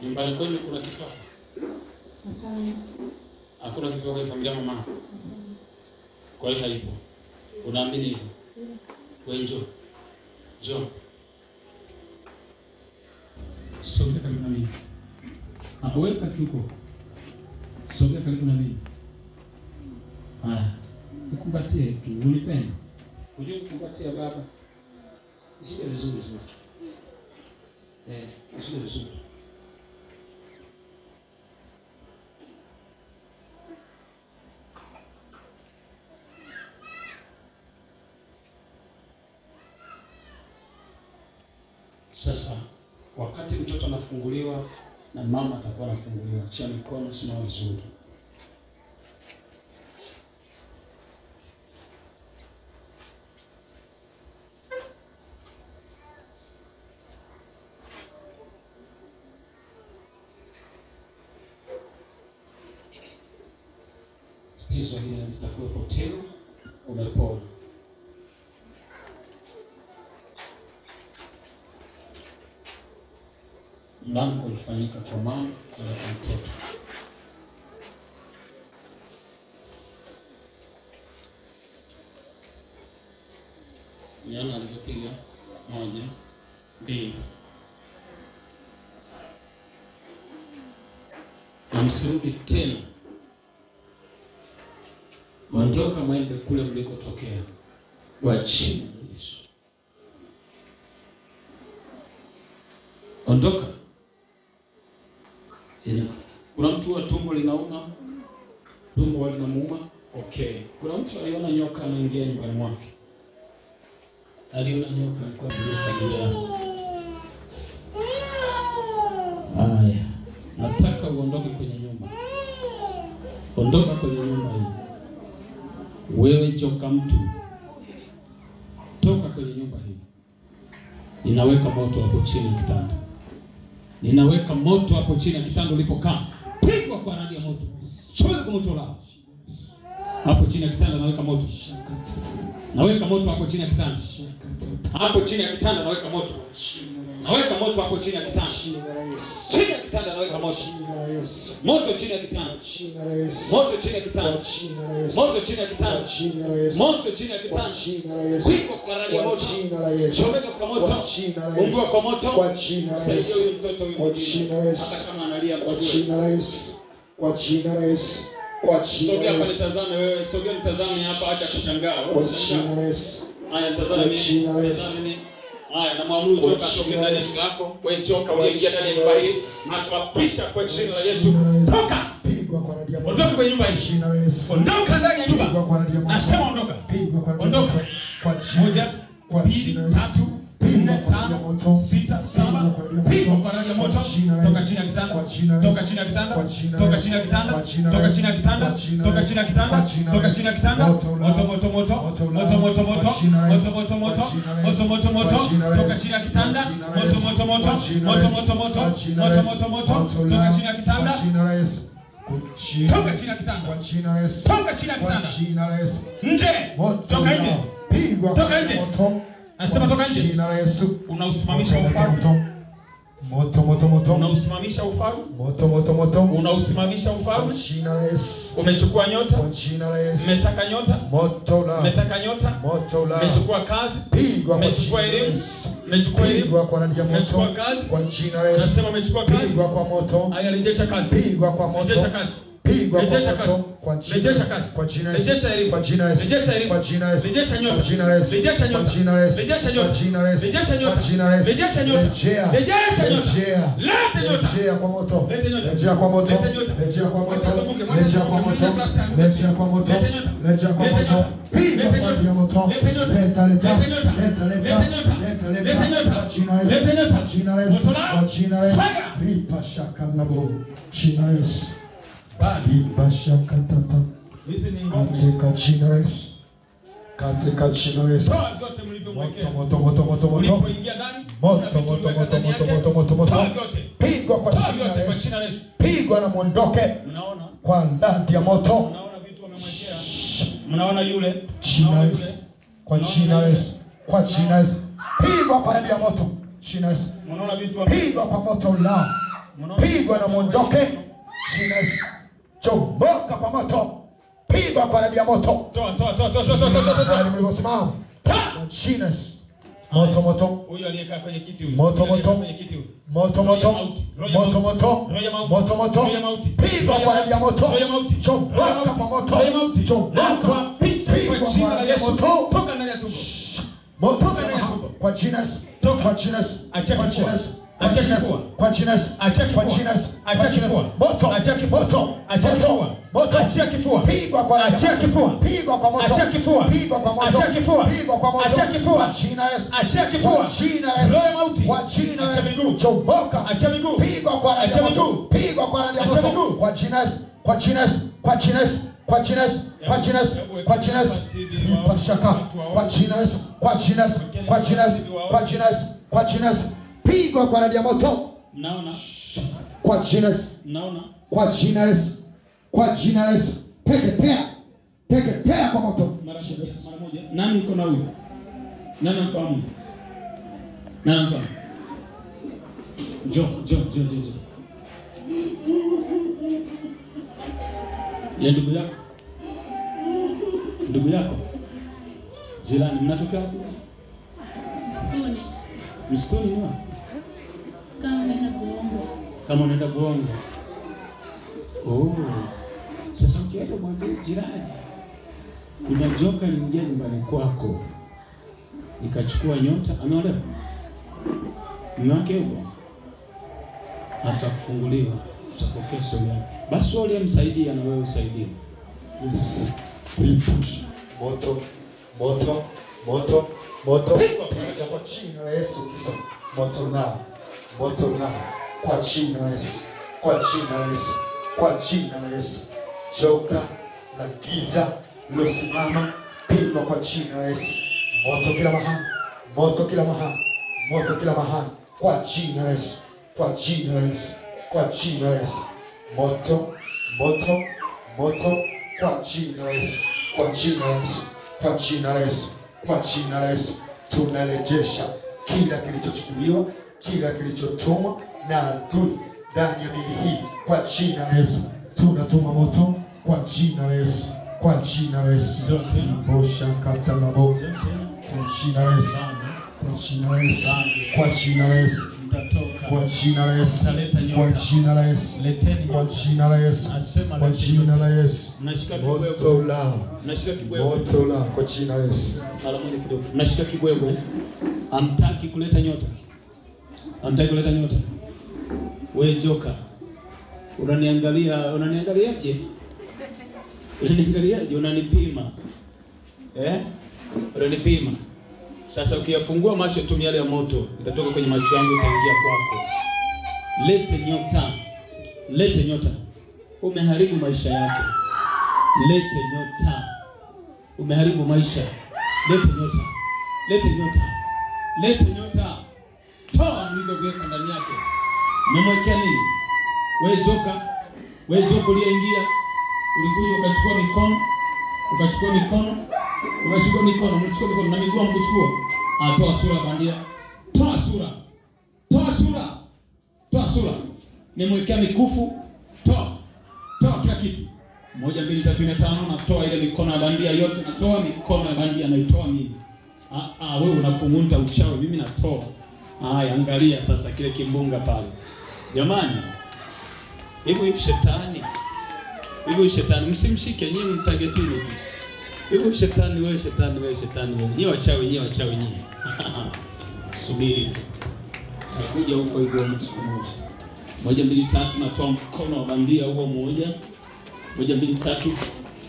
Nyumbani kwenu kuna kifafa? Hapana. Hakuna kifafa kwa familia mama? Kwa hiyo haipo. Unaamini hivyo? Wewe njoo. Sogea karibu na mimi. Weka kiuko. Sogea karibu na mimi. Nikumbatie tu, unipende. Unajua kukumbatia baba. Shika vizuri sasa. Shika vizuri. Sasa wakati mtoto anafunguliwa na mama atakuwa anafunguliwa, chia mikono, simama vizuri. Tatizo hili litakuwepo tena, umepona. Mlango ulifanyika kwa mama na kwa mtoto. Yana alivyopiga 1, 2. Na msirudi tena. Ondoka mwende kule mlikotokea. Kwa jina la Yesu. Ondoka. Kuna mtu wa tumbo linauma? Tumbo linamuuma? Okay. Kuna mtu aliona nyoka anaingia nyumbani mwake? Aliona nyoka alikuwa anaingia. Haya. Nataka uondoke kwenye nyumba. Ondoka kwenye nyumba hii. Wewe joka mtu. Toka kwenye nyumba hii. Ninaweka moto hapo chini kitanda. Ninaweka moto hapo chini ya kitanda ulipokaa. Pigwa kwa radi ya moto. Choma kwa moto lao. Hapo chini ya kitanda naweka moto. Naweka moto hapo chini ya kitanda. Hapo chini ya kitanda naweka moto. Naweka moto hapo chini ya kitanda. Chini ya kitanda naweka moto. Moto chini ya kitanda. Moto chini ya kitanda. Moto chini ya kitanda. Moto chini ya kitanda. Pigwa kwa radi ya moto. Chomeka kwa moto. Ungua kwa moto. Saidia huyu mtoto huyu mwingine. Hata kama analia kwa jina la Yesu. Kwa jina la Yesu. Kwa jina la Yesu. Sogea pale tazame wewe. Sogea mtazame hapa, acha kushangaa. Kwa jina la Yesu. Haya tazame mimi. Haya na muamuru joka toke ndani ya nyumba yako. Wewe joka uliingia ndani ya nyumba hii. Na kuapisha kwa jina la Yesu. Toka. Pigwa kwa radi ya moto. Ondoka kwenye nyumba hii. Jina la Yesu. Ondoka ndani ya nyumba. Pigwa kwa radi ya moto. Nasema ondoka. Pigwa kwa radi ya moto. Kwa jina. Kwa jina la Yesu. 4, 5, 6, 7. Pigwa kwa radi ya moto. Toka chini ya kitanda. Toka chini ya kitanda. Toka chini ya kitanda. Toka chini ya kitanda. Toka chini ya kitanda. Toka chini ya kitanda. Moto moto moto. Moto moto moto. Moto moto moto. Moto moto moto. Toka chini ya kitanda. Moto moto moto. Moto moto moto. Moto moto moto. Toka chini ya kitanda. Toka chini ya kitanda. Kwa jina la Yesu. Toka chini ya kitanda. Kwa jina la Yesu. Nje. Toka nje. Pigwa. Toka nje. Anasema toka nje. Jina la Yesu. Unausimamisha ufalme. Moto moto moto. Unausimamisha ufalme. Moto moto moto. Unausimamisha ufalme. Jina la Yesu. Umechukua nyota. Kwa jina la Yesu. Umetaka nyota. Moto la. Umetaka nyota. Moto la. Umechukua kazi. Pigwa. Umechukua elimu. Umechukua elimu. Pigwa kwa radi ya moto. Umechukua kazi. Kwa jina la Yesu. Nasema umechukua kazi. Pigwa kwa moto. Aya rejesha kazi. Pigwa kwa moto. Rejesha kazi. Pigwa kwa moto. Kwa jina la Yesu. Kwa jina la Yesu. Rejesha elimu. Kwa jina la Yesu. Rejesha elimu. Kwa jina la Yesu. Rejesha nyota. Kwa jina la Yesu. Rejesha nyota. Kwa jina la Yesu. Rejesha nyota. Kwa jina la Yesu. Rejesha nyota. Kwa jina la Yesu. Rejesha nyota. Rejesha nyota. Lete nyota. Rejea kwa moto. Lete nyota. Rejea kwa moto. Rejea kwa moto. Rejea kwa moto. Rejea kwa moto. Rejea kwa moto. Pigwa kwa radi ya moto. Leta leta. Leta leta. Leta leta. Kwa jina la Yesu. Kwa jina la Yesu. Kwa jina la Yesu. Ripa shaka labo. Jina la Yesu. Bali bashaka tata. Hizi ni ngome. Katika jina la Yesu. Katika jina la Yesu. Moto moto moto moto moto. Ulipoingia ndani. Moto moto moto moto moto moto moto. Pigwa kwa jina la Yesu. Pigwa na muondoke. Mnaona? Kwa radi ya moto. Mnaona vitu wamemwekea. Mnaona yule? Jina la Yesu. Kwa jina la Yesu. Kwa jina la Yesu. Pigwa kwa radi ya moto. Jina la Yesu. Mnaona vitu wamemwekea. Pigwa kwa moto la. pigwa na muondoke. Jina Yesu. Chomoka kwa moto. Pigwa kwa radi ya moto. Toa. Mlivyosimama. Jina Yesu. Moto moto. Huyu aliyekaa kwenye kiti huyu. Moto moto. Moto moto. Moto moto. Moto moto. Pigwa kwa radi ya moto. Chomoka kwa moto. Chomoka. Pigwa kwa radi ya moto. Toka ndani ya tumbo. Moto kwa jina Yesu. Kwa jina Yesu. Kwa jina Yesu. Kwa jina Yesu. Kwa jina Yesu. Kwa jina Yesu. Kwa jina Yesu. Moto. Moto. Moto. Moto. Achia kifua. Pigwa kwa radi. Achia kifua. Pigwa kwa moto. Achia kifua. Pigwa kwa moto. Achia kifua. Pigwa kwa moto. Achia kifua. Kwa jina Yesu. Achia kifua. Kwa jina Yesu. Roho ya mauti. Kwa jina Achia Yesu. miguu. Chomoka. Achia miguu. Pigwa kwa radi. Achia miguu. Pigwa kwa radi. Achia miguu. Kwa jina Yesu. Kwa jina Yesu. Kwa jina Yesu. Kwa jina Yesu. Kwa jina Yesu. Kwa jina Yesu. Ipashaka. Kwa jina Yesu. Kwa jina Yesu. Kwa jina Yesu. Kwa jina Yesu. Kwa jina Yesu. Pigwa kwa radi ya moto. Naona. Kwa jina Yesu. Naona. Kwa jina Yesu. Kwa jina Yesu. Teketea. Teketea kwa moto. Mara moja. Nani yuko na huyu? Nani mfahamu? Nani mfahamu? Jo. Ya ndugu yako. Ndugu yako. Jirani mnatoka wapi? Msituni ni wapi? Kama unaenda kuomba. Oh. Sasa ukienda mwambie jirani. Kuna joka liingia nyumbani kwako. Nikachukua nyota, ameolewa. Mume wake yuko. Atakufunguliwa, utapokea stori yake. Basi wewe uliyemsaidia na wewe usaidie. Yes. Push. Moto. Moto. Moto. Moto. Piga kwa jina la Yesu Kristo. Moto na. Moto na. Kwa jina la Yesu. Kwa jina la Yesu. Kwa jina la Yesu. Joka la giza losimama. Piga kwa jina la Yesu. Moto kila mahali. Moto kila mahali. Moto kila mahali. Kwa jina la Yesu. Kwa jina la Yesu. Kwa jina la Yesu. Moto. Moto. Moto. Kwa jina la Yesu. Kwa jina la Yesu. Kwa jina la Yesu. Kwa jina la Yesu. Tunarejesha kila kilichochukuliwa, kila kilichotumwa na adui ndani ya mili hii. Kwa jina la Yesu. Tunatuma moto kwa jina la Yesu. Kwa jina la Yesu. Bosha kata na boka. Kwa jina la Yesu. Kwa jina la Yesu. Kwa jina la Yesu. Kwa jina la Yesu. Kwa jina la Yesu. Kwa jina la Yesu. Kwa jina la Yesu. Moto la. Mnashika kibwebwe. Moto la kwa jina la Yesu. Mara moja kidogo. Mnashika kibwebwe. Hamtaki kuleta nyota. Hamtaki kuleta nyota. Wewe joka. Unaniangaliaje? Unaniangaliaje? Unanipima. Unanipima. Sasa ukiyafungua macho tu miale ya moto itatoka kwenye macho yangu itaingia kwako. Lete nyota. Lete nyota. Umeharibu maisha yake. Lete nyota. Umeharibu maisha. Lete nyota. Lete nyota. Lete nyota. Toa nilivyoviweka ndani yake. Umemwekea nini? Wewe joka. Wewe joka uliyeingia. Ulikuja ukachukua mikono. Ukachukua mikono na miguu mkuchukua. Toa sura bandia. Toa sura. Toa sura. Toa sura. Nimwekea mikufu. Toa. Toa kila kitu. 1 2 3 4 5 natoa ile mikono ya bandia yote, natoa mikono ya bandia naitoa mimi. Wewe unapunguta uchawi, mimi natoa. Haya, angalia sasa kile kimbunga pale. Jamani. Hivi shetani msimshike nyinyi mtagetini tu. Hivi shetani wewe. Nyinyi wachawi. Subiri. Takuja huko hivyo siku moja. 1 2 3 natoa mkono wa bandia huo mmoja. 1 2 3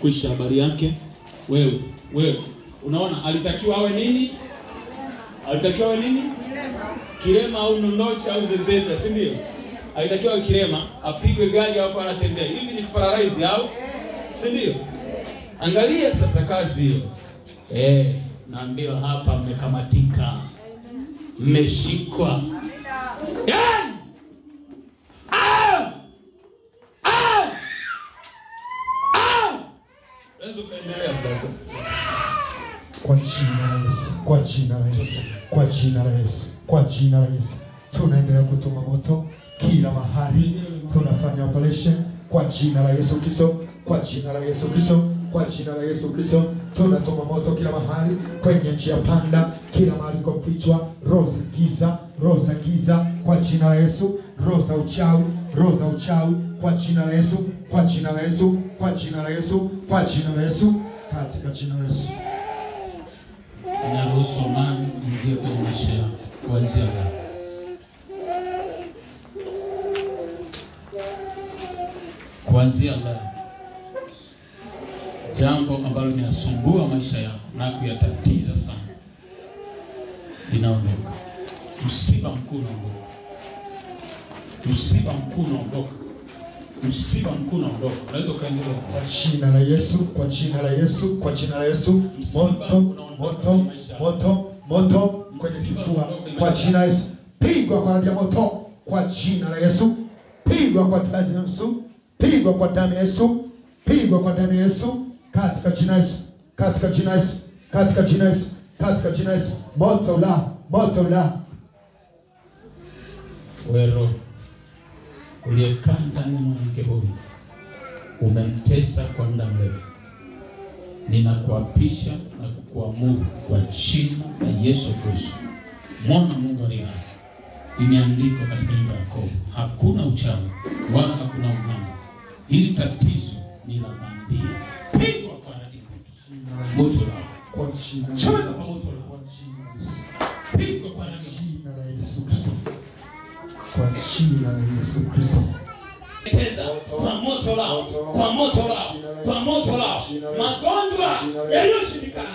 kuisha habari yake. Wewe. Unaona alitakiwa awe nini? Kirema au nondocha au zezeta, si ndio? Alitakiwa kirema, apigwe gari au anatembea. Hivi ni paralyze au? Si ndio? Angalia sasa kazi hiyo. Naambiwa hapa mmekamatika. Mmeshikwa. Kwa jina la Yesu. Kwa jina la Yesu. Kwa jina la Yesu. Kwa jina la Yesu. Tunaendelea kutuma moto. kila mahali tunafanya operation kwa jina la Yesu Kristo, kwa jina la Yesu Kristo, kwa jina la Yesu Kristo. Tunatuma moto kila mahali kwenye njia panda, kila mahali kwa kichwa, roho za giza kwa jina la Yesu, roho za uchawi kwa jina la Yesu, kwa jina la Yesu, kwa jina la Yesu, kwa jina la Yesu, katika jina la Yesu. Inaruhusu amani ingie kwenye maisha yako kuanzia leo. Kuanzia leo, jambo ambalo linasumbua maisha yako na kuyatatiza sana linaondoka. Msiba mkuu unaondoka. Msiba mkuu unaondoka. Msiba mkuu unaondoka. Unaweza kuendelea kwa jina la Yesu, kwa jina la Yesu, kwa jina la Yesu. Moto kwenye kifua kwa jina la Yesu. Pigwa kwa radi ya moto kwa jina la Yesu. Pigwa kwa damu ya Yesu. Pigwa kwa damu ya Yesu. Pigwa kwa damu ya Yesu katika jina la Yesu. Katika jina la Yesu. Katika jina la Yesu. Katika jina la Yesu. Moto la. Wewe uliyekaa ndani ya mwanamke huyu umemtesa kwa muda mrefu, ninakuapisha na kukuamuru kwa jina la Yesu Kristo, mwana wa Mungu aliye hai. Imeandikwa katika nyumba ya Yakobo, hakuna uchawi wala hakuna uganga. Hili tatizo ni la bandia. Pigwa kwa radi moto kwa jina la Yesu. Pigwa kwa jina la Yesu Kristo. Kwa jina la Yesu Kristo. Kwa moto lao, kwa moto lao, kwa moto lao. Magonjwa yaliyoshindikana,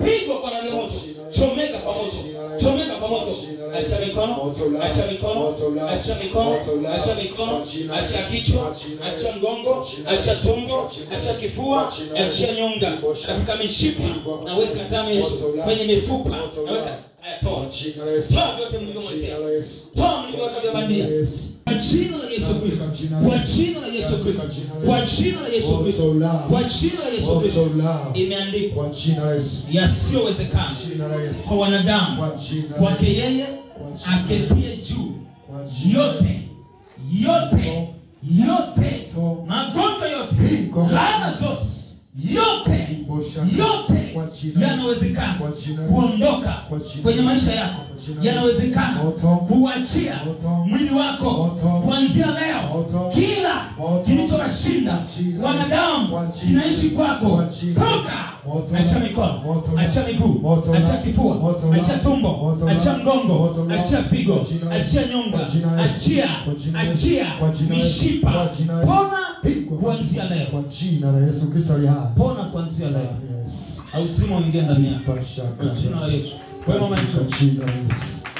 pigwa kwa radi moto. Chomeka kwa moto. Chomeka kwa moto. Acha mikono, acha mikono, acha mikono, acha mikono, acha kichwa, acha mgongo, acha tumbo, acha kifua, acha nyonga, katika mishipa naweka damu ya Yesu, kwenye mifupa naweka toa. Toa vyote mlivyomwekea. Toa mlivyoweka vya bandia. Kwa jina la Yesu Kristo. Kwa jina la Yesu Kristo. Kwa jina la Yesu Kristo. Kwa jina la Yesu Kristo. Imeandikwa kwa jina la Yesu. Yasiyowezekana kwa wanadamu, kwake yeye aketie juu. Yote magonjwa yote, laana zote, yote yanawezekana kuondoka kwenye maisha yako. Yanawezekana kuachia mwili wako kuanzia leo. Kila kilichowashinda wanadamu kinaishi kwako. Toka! Acha mikono, acha miguu, acha kifua, acha tumbo, acha mgongo, acha figo, acha nyonga, achia mishipa. Pona kuanzia leo. Kwa jina la Yesu Kristo aliye hai. Pona kuanzia leo. Au uzima uingie ndani yako. Kwa jina la Yesu. Kwa jina la Yesu.